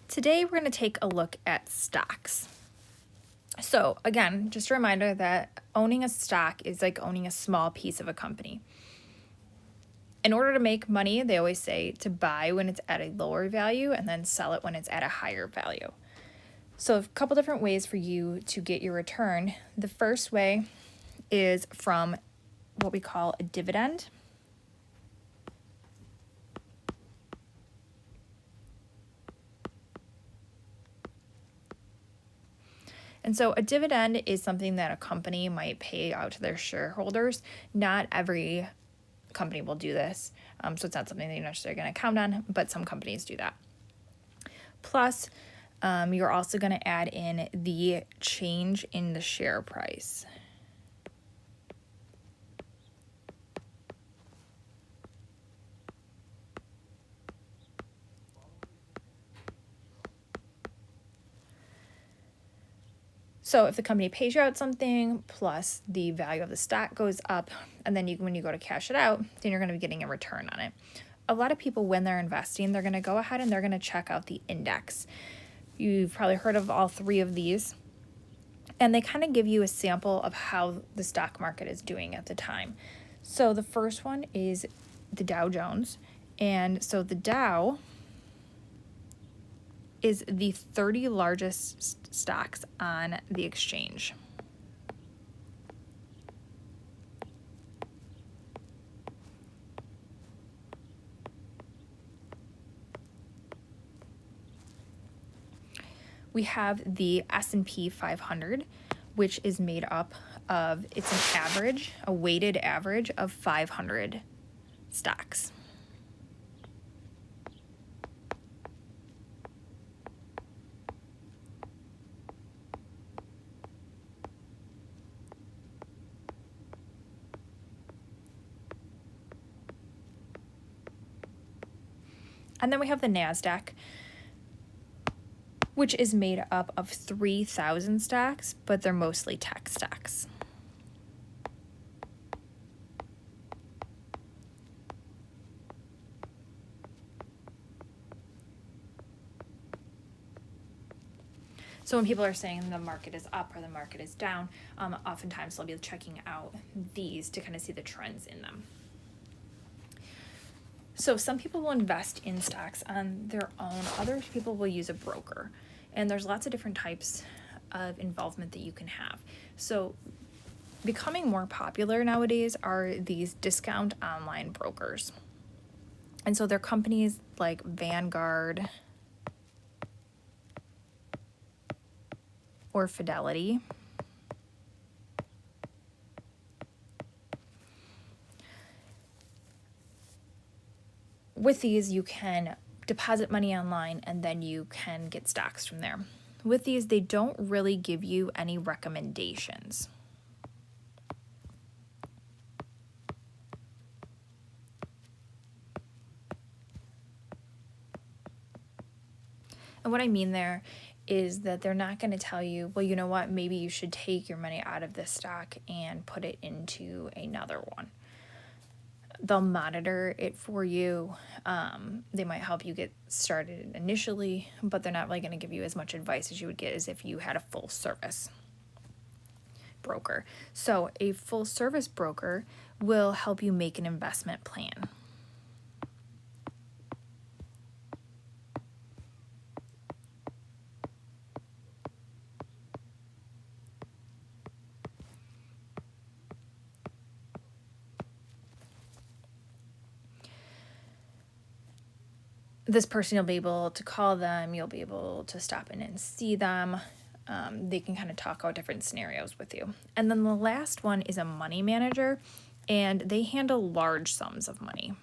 Today we're going to take a look at stocks. So again, just a reminder that owning a stock is like owning a small piece of a company. In order to make money, they always say to buy when it's at a lower value and then sell it when it's at a higher value. So a couple different ways for you to get your return. The first way is from what we call a dividend. And so a dividend is something that a company might pay out to their shareholders. Not every company will do this, so it's not something that you're necessarily going to count on, but some companies do that. Plus, you're also going to add in the change in the share price. So if the company pays you out something, plus the value of the stock goes up, and then when you go to cash it out, then you're going to be getting a return on it. A lot of people, when they're investing, they're going to go ahead and they're going to check out the index. You've probably heard of all three of these, and they kind of give you a sample of how the stock market is doing at the time. So the first one is the Dow Jones, and so the Dow is the 30 largest stocks on the exchange. We have the S&P 500, which is made up of, it's an average, a weighted average of 500 stocks. And then we have the NASDAQ, which is made up of 3,000 stocks, but they're mostly tech stocks. So when people are saying the market is up or the market is down, oftentimes they'll be checking out these to kind of see the trends in them. So some people will invest in stocks on their own. Other people will use a broker. And there's lots of different types of involvement that you can have. So becoming more popular nowadays are these discount online brokers. And so they're companies like Vanguard or Fidelity. With these, you can deposit money online and then you can get stocks from there. With these, they don't really give you any recommendations. And what I mean there is that they're not going to tell you, well, you know what, maybe you should take your money out of this stock and put it into another one. They'll monitor it for you. They might help you get started initially, but they're not really going to give you as much advice as you would get as if you had a full service broker. So a full service broker will help you make an investment plan. This person, you'll be able to call them, you'll be able to stop in and see them. They can kind of talk out different scenarios with you. And then the last one is a money manager, and they handle large sums of money.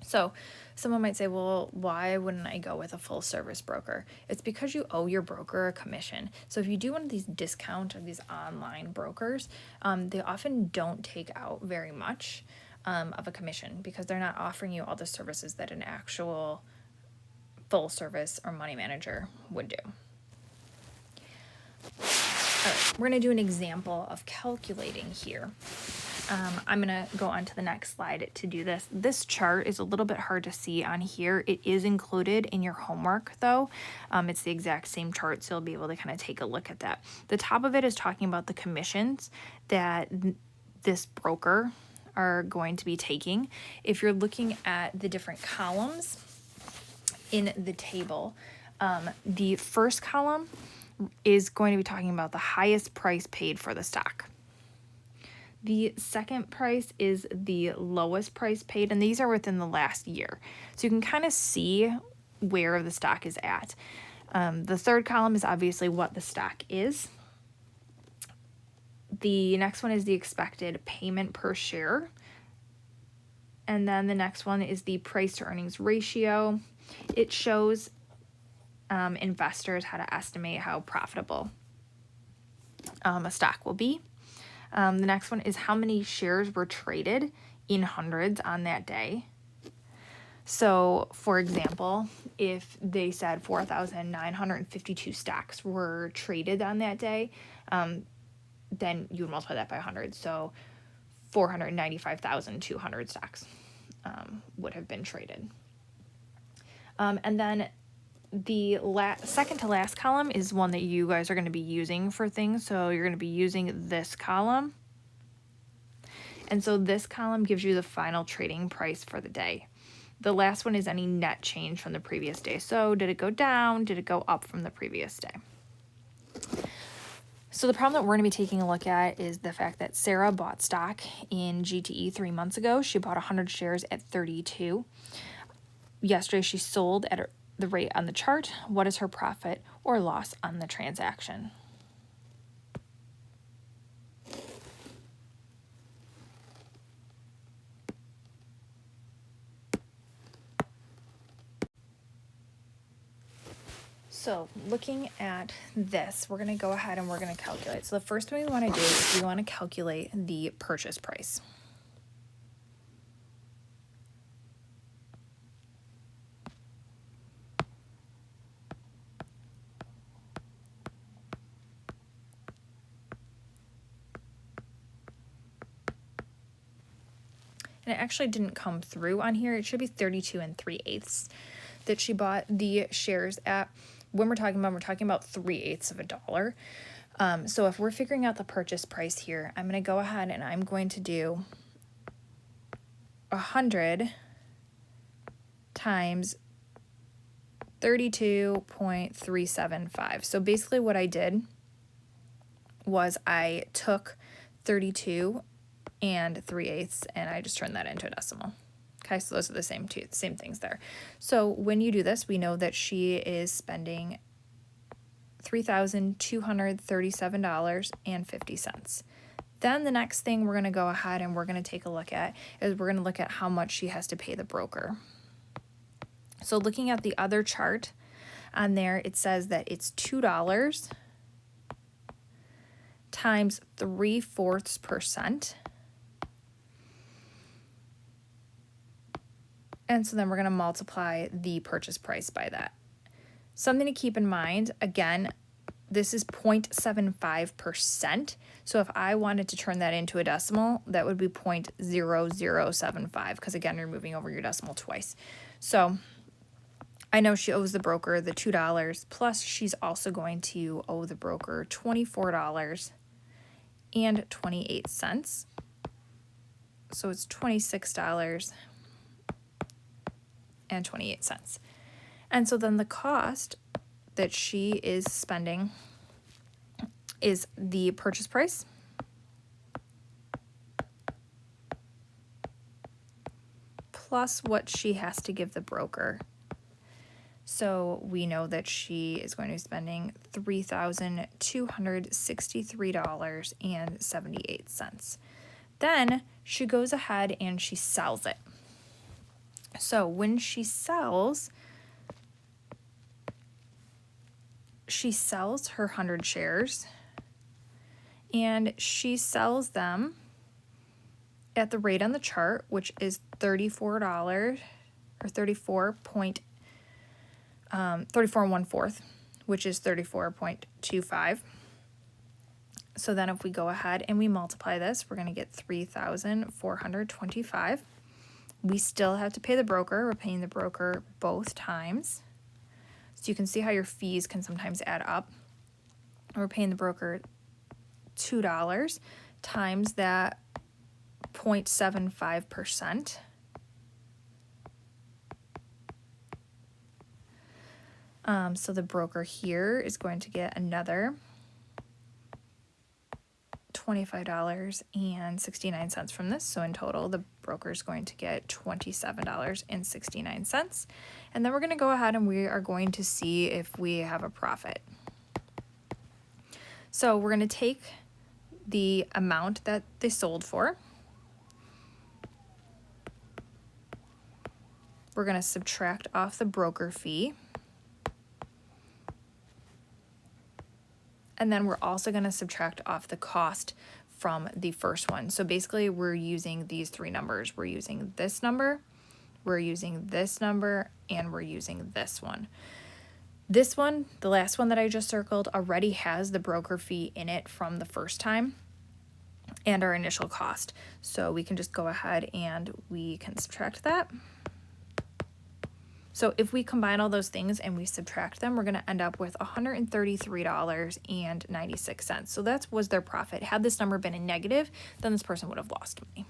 So someone might say, well, why wouldn't I go with a full service broker? It's because you owe your broker a commission. So if you do one of these discount or these online brokers, they often don't take out very much of a commission because they're not offering you all the services that an actual full service or money manager would do. right, we're going to do an example of calculating here. I'm going to go on to the next slide to do this. This chart is a little bit hard to see on here. It is included in your homework though. It's the exact same chart, so you'll be able to kind of take a look at that. The top of it is talking about the commissions that this broker are going to be taking. If you're looking at the different columns in the table, the first column is going to be talking about the highest price paid for the stock. The second price is the lowest price paid, and these are within the last year. So you can kind of see where the stock is at. The third column is obviously what the stock is. The next one is the expected payment per share. And then the next one is the price to earnings ratio. It shows investors how to estimate how profitable a stock will be. The next one is how many shares were traded in hundreds on that day. So, for example, if they said 4,952 stocks were traded on that day, then you would multiply that by 100. So 495,200 stocks would have been traded. And then the second to last column is one that you guys are going to be using for things. So you're going to be using this column. And so this column gives you the final trading price for the day. The last one is any net change from the previous day. So did it go down? Did it go up from the previous day? So the problem that we're going to be taking a look at is the fact that Sarah bought stock in GTE 3 months ago. She bought 100 shares at 32. Yesterday she sold at the rate on the chart. What is her profit or loss on the transaction? So looking at this, we're going to go ahead and we're going to calculate. So the first thing we want to do is we want to calculate the purchase price. And it actually didn't come through on here. It should be 32 3/8 that she bought the shares at. When we're talking about 3/8 of a dollar. So if we're figuring out the purchase price here, I'm going to go ahead and I'm going to do 100 times 32.375. So basically what I did was I took 32 3/8 and I just turned that into a decimal. Okay, so those are the same things there. So when you do this, we know that she is spending $3,237.50. Then the next thing we're going to go ahead and we're going to take a look at is we're going to look at how much she has to pay the broker. So looking at the other chart on there, it says that it's $2 times 3/4%. And so then we're going to multiply the purchase price by that. Something to keep in mind, again, this is 0.75%. So if I wanted to turn that into a decimal, that would be 0.0075 because again, you're moving over your decimal twice. So I know she owes the broker the $2 plus she's also going to owe the broker $24.28. So it's $26.28. And so then the cost that she is spending is the purchase price plus what she has to give the broker. So we know that she is going to be spending $3,263.78. Then she goes ahead and she sells it. So when she sells her 100 shares and she sells them at the rate on the chart, which is $34 or 34 1/4, which is 34.25. So then if we go ahead and we multiply this, we're going to get 3,425. We still have to pay the broker. We're paying the broker both times. So you can see how your fees can sometimes add up. We're paying the broker $2 times that 0.75%. So the broker here is going to get another $25.69 from this. So in total, the broker is going to get $27.69. And then we're going to go ahead and we are going to see if we have a profit. So we're going to take the amount that they sold for. We're going to subtract off the broker fee. And then we're also going to subtract off the cost from the first one. So basically we're using these three numbers. We're using this number, we're using this number, and we're using this one. This one, the last one that I just circled, already has the broker fee in it from the first time and our initial cost. So we can just go ahead and we can subtract that. So if we combine all those things and we subtract them, we're going to end up with $133.96. So that was their profit. Had this number been a negative, then this person would have lost money.